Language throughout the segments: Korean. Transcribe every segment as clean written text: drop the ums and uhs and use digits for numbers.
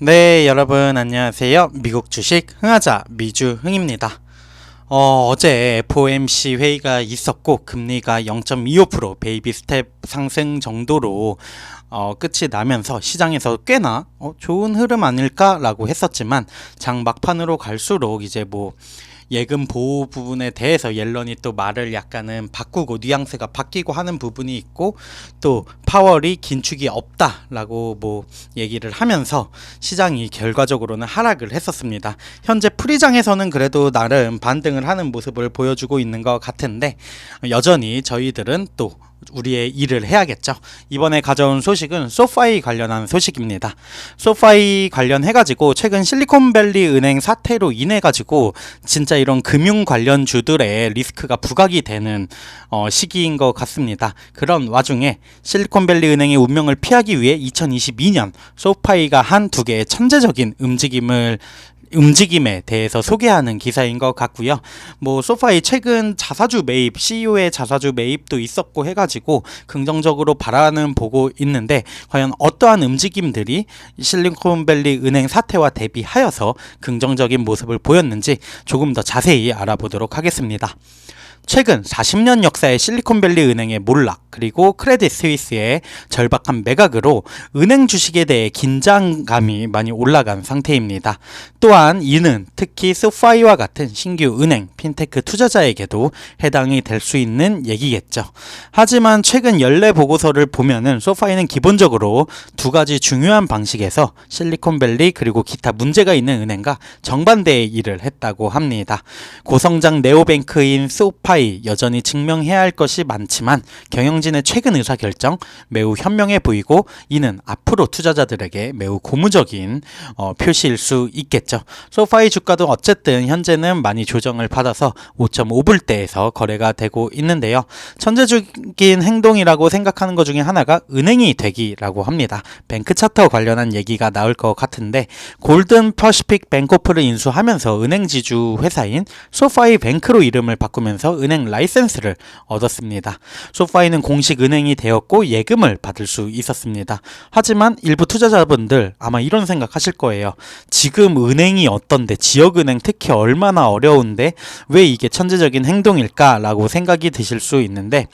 네, 여러분 안녕하세요. 미국 주식 흥하자 미주흥입니다. 어제 FOMC 회의가 있었고 금리가 0.25% 베이비 스텝 상승 정도로 끝이 나면서 시장에서 꽤나 좋은 흐름 아닐까라고 했었지만 장 막판으로 갈수록 이제 예금 보호 부분에 대해서 옐런이 또 말을 약간은 바꾸고 뉘앙스가 바뀌고 하는 부분이 있고 또 파월이 긴축이 없다라고 얘기를 하면서 시장이 결과적으로는 하락을 했었습니다. 현재 프리장에서는 그래도 나름 반등을 하는 모습을 보여주고 있는 것 같은데 여전히 저희들은 또 우리의 일을 해야겠죠. 이번에 가져온 소식은 소파이 관련한 소식입니다. 소파이 관련해가지고 최근 실리콘밸리 은행 사태로 인해가지고 진짜 이런 금융 관련주들의 리스크가 부각이 되는 시기인 것 같습니다. 그런 와중에 실리콘밸리 은행의 운명을 피하기 위해 2022년 소파이가 한 두 개의 천재적인 움직임에 대해서 소개하는 기사인 것 같고요. 소파이 최근 자사주 매입, CEO의 자사주 매입도 있었고 해가지고 긍정적으로 바라는 보고 있는데 과연 어떠한 움직임들이 실리콘밸리 은행 사태와 대비하여서 긍정적인 모습을 보였는지 조금 더 자세히 알아보도록 하겠습니다. 최근 40년 역사의 실리콘밸리 은행의 몰락 그리고 크레딧 스위스의 절박한 매각으로 은행 주식에 대해 긴장감이 많이 올라간 상태입니다. 또한 이는 특히 소파이와 같은 신규 은행, 핀테크 투자자에게도 해당이 될 수 있는 얘기겠죠. 하지만 최근 연례 보고서를 보면은 소파이는 기본적으로 두 가지 중요한 방식에서 실리콘밸리 그리고 기타 문제가 있는 은행과 정반대의 일을 했다고 합니다. 고성장 네오뱅크인 소파이 여전히 증명해야 할 것이 많지만 경영진의 최근 의사결정 매우 현명해 보이고 이는 앞으로 투자자들에게 매우 고무적인 표시일 수 있겠죠. 소파이 주가도 어쨌든 현재는 많이 조정을 받아서 5.5불대에서 거래가 되고 있는데요. 천재적인 행동이라고 생각하는 것 중에 하나가 은행이 되기라고 합니다. 뱅크 차터 관련한 얘기가 나올 것 같은데 골든 퍼시픽 뱅코프를 인수하면서 은행 지주 회사인 소파이 뱅크로 이름을 바꾸면서 은행 라이센스를 얻었습니다. 소파이는 공식 은행이 되었고 예금을 받을 수 있었습니다. 하지만 일부 투자자분들 아마 이런 생각하실 거예요. 지금 은행이 어떤데 지역은행 특히 얼마나 어려운데 왜 이게 천재적인 행동일까 라고 생각이 드실 수 있는데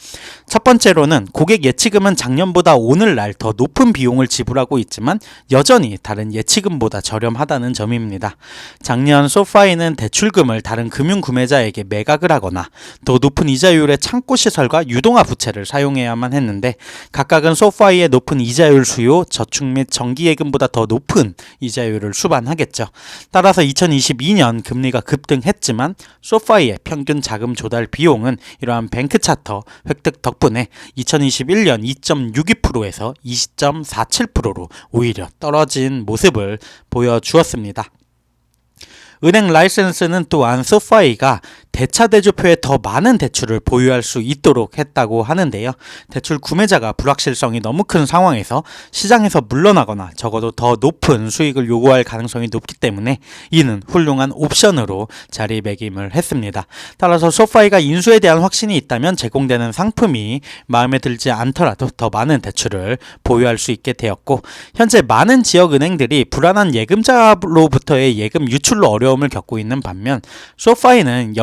첫 번째로는 고객 예치금은 작년보다 오늘날 더 높은 비용을 지불하고 있지만 여전히 다른 예치금보다 저렴하다는 점입니다. 작년 소파이는 대출금을 다른 금융 구매자에게 매각을 하거나 더 높은 이자율의 창고시설과 유동화 부채를 사용해야만 했는데 각각은 소파이의 높은 이자율 수요, 저축 및 정기예금보다 더 높은 이자율을 수반하겠죠. 따라서 2022년 금리가 급등했지만 소파이의 평균 자금 조달 비용은 이러한 뱅크 차터 획득 덕분에 2021년 2.62%에서 20.47%로 오히려 떨어진 모습을 보여주었습니다. 은행 라이센스는 또한 소파이가 대차대조표에 더 많은 대출을 보유할 수 있도록 했다고 하는데요. 대출 구매자가 불확실성이 너무 큰 상황에서 시장에서 물러나거나 적어도 더 높은 수익을 요구할 가능성이 높기 때문에 이는 훌륭한 옵션으로 자리매김을 했습니다. 따라서 소파이가 인수에 대한 확신이 있다면 제공되는 상품이 마음에 들지 않더라도 더 많은 대출을 보유할 수 있게 되었고 현재 많은 지역은행들이 불안한 예금자로부터의 예금 유출로 어려움을 겪고 있는 반면 소파이는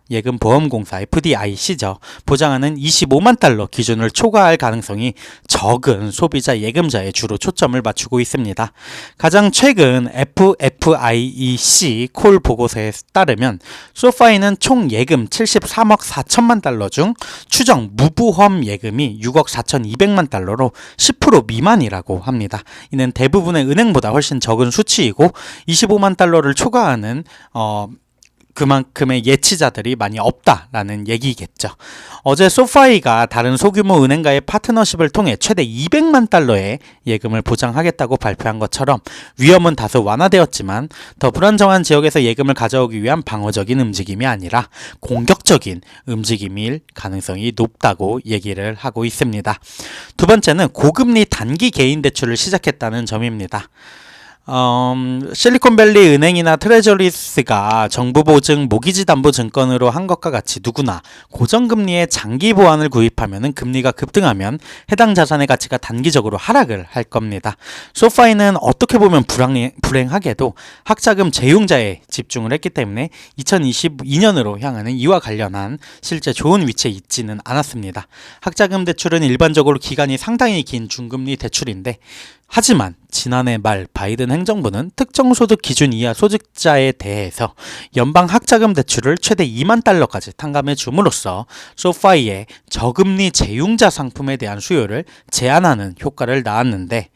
예금보험공사 FDIC죠. 보장하는 25만 달러 기준을 초과할 가능성이 적은 소비자 예금자에 주로 초점을 맞추고 있습니다. 가장 최근 FFIEC 콜 보고서에 따르면 소파이는 총 예금 73억 4천만 달러 중 추정 무보험 예금이 6억 4,200만 달러로 10% 미만이라고 합니다. 이는 대부분의 은행보다 훨씬 적은 수치이고 25만 달러를 초과하는 그만큼의 예치자들이 많이 없다라는 얘기겠죠. 어제 소파이가 다른 소규모 은행과의 파트너십을 통해 최대 200만 달러의 예금을 보장하겠다고 발표한 것처럼 위험은 다소 완화되었지만 더 불안정한 지역에서 예금을 가져오기 위한 방어적인 움직임이 아니라 공격적인 움직임일 가능성이 높다고 얘기를 하고 있습니다. 두 번째는 고금리 단기 개인 대출을 시작했다는 점입니다. 실리콘밸리 은행이나 트레저리스가 정부 보증 모기지 담보 증권으로 한 것과 같이 누구나 고정금리의 장기 보완을 구입하면 금리가 급등하면 해당 자산의 가치가 단기적으로 하락을 할 겁니다. 소파이는 어떻게 보면 불행하게도 학자금 재용자에 집중을 했기 때문에 2022년으로 향하는 이와 관련한 실제 좋은 위치에 있지는 않았습니다. 학자금 대출은 일반적으로 기간이 상당히 긴 중금리 대출인데, 하지만 지난해 말 바이든 행정부는 특정 소득 기준 이하 소득자에 대해서 연방 학자금 대출을 최대 2만 달러까지 탕감해 줌으로써 소파이의 저금리 재융자 상품에 대한 수요를 제한하는 효과를 낳았는데,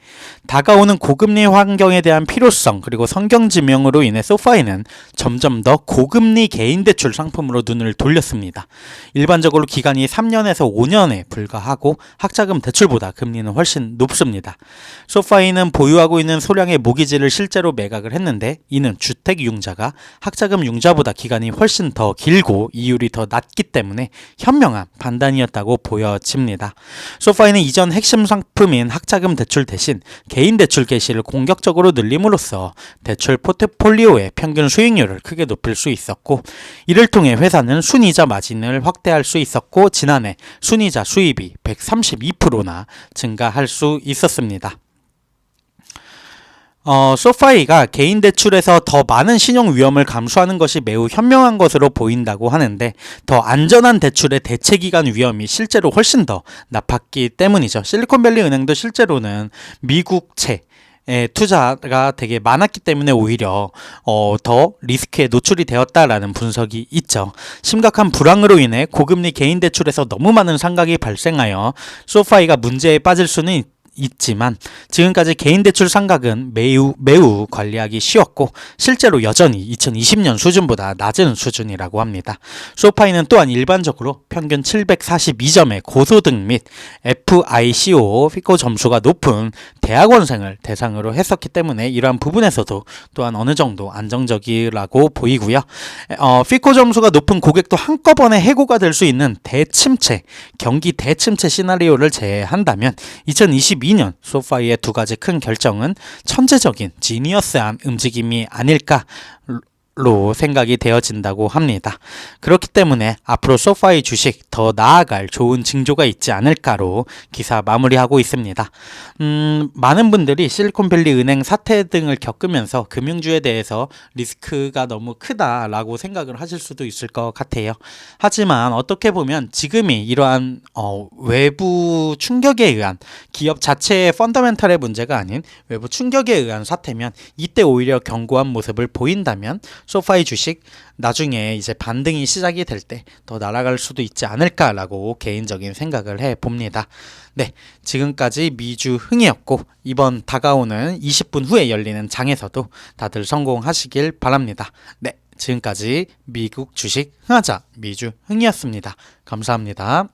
다가오는 고금리 환경에 대한 필요성 그리고 성경지명으로 인해 소파이는 점점 더 고금리 개인 대출 상품으로 눈을 돌렸습니다. 일반적으로 기간이 3년에서 5년에 불과하고 학자금 대출보다 금리는 훨씬 높습니다. 소파이는 보유하고 있는 소량의 모기지를 실제로 매각을 했는데, 이는 주택 융자가 학자금 융자보다 기간이 훨씬 더 길고 이율이 더 낮기 때문에 현명한 판단이었다고 보여집니다. 소파이는 이전 핵심 상품인 학자금 대출 대신 개인 대출 개시를 공격적으로 늘림으로써 대출 포트폴리오의 평균 수익률을 크게 높일 수 있었고, 이를 통해 회사는 순이자 마진을 확대할 수 있었고, 지난해 순이자 수입이 132%나 증가할 수 있었습니다. 소파이가 개인 대출에서 더 많은 신용 위험을 감수하는 것이 매우 현명한 것으로 보인다고 하는데, 더 안전한 대출의 대체 기간 위험이 실제로 훨씬 더 높았기 때문이죠. 실리콘밸리 은행도 실제로는 미국채 투자가 되게 많았기 때문에 오히려 더 리스크에 노출이 되었다라는 분석이 있죠. 심각한 불황으로 인해 고금리 개인 대출에서 너무 많은 상각이 발생하여 소파이가 문제에 빠질 수는 있지만, 지금까지 개인 대출 상각은 매우 관리하기 쉬웠고 실제로 여전히 2020년 수준보다 낮은 수준이라고 합니다. 소파이는 또한 일반적으로 평균 742점의 고소득 및 FICO 피코 점수가 높은 대학원생을 대상으로 했었기 때문에 이러한 부분에서도 또한 어느 정도 안정적이라고 보이고요. 피코 점수가 높은 고객도 한꺼번에 해고가 될 수 있는 대침체, 경기 대침체 시나리오를 제외한다면 2022년 소파이의 두 가지 큰 결정은 천재적인 지니어스한 움직임이 아닐까 로 생각이 되어진다고 합니다. 그렇기 때문에 앞으로 소파이 주식 더 나아갈 좋은 징조가 있지 않을까로 기사 마무리하고 있습니다. 많은 분들이 실리콘밸리 은행 사태 등을 겪으면서 금융주에 대해서 리스크가 너무 크다라고 생각을 하실 수도 있을 것 같아요. 하지만 어떻게 보면 지금이 이러한 외부 충격에 의한, 기업 자체의 펀더멘털의 문제가 아닌 외부 충격에 의한 사태면, 이때 오히려 견고한 모습을 보인다면 소파이 주식 나중에 이제 반등이 시작이 될 때 더 날아갈 수도 있지 않을까라고 개인적인 생각을 해봅니다. 네, 지금까지 미주 흥이었고, 이번 다가오는 20분 후에 열리는 장에서도 다들 성공하시길 바랍니다. 네, 지금까지 미국 주식 흥하자 미주 흥이었습니다. 감사합니다.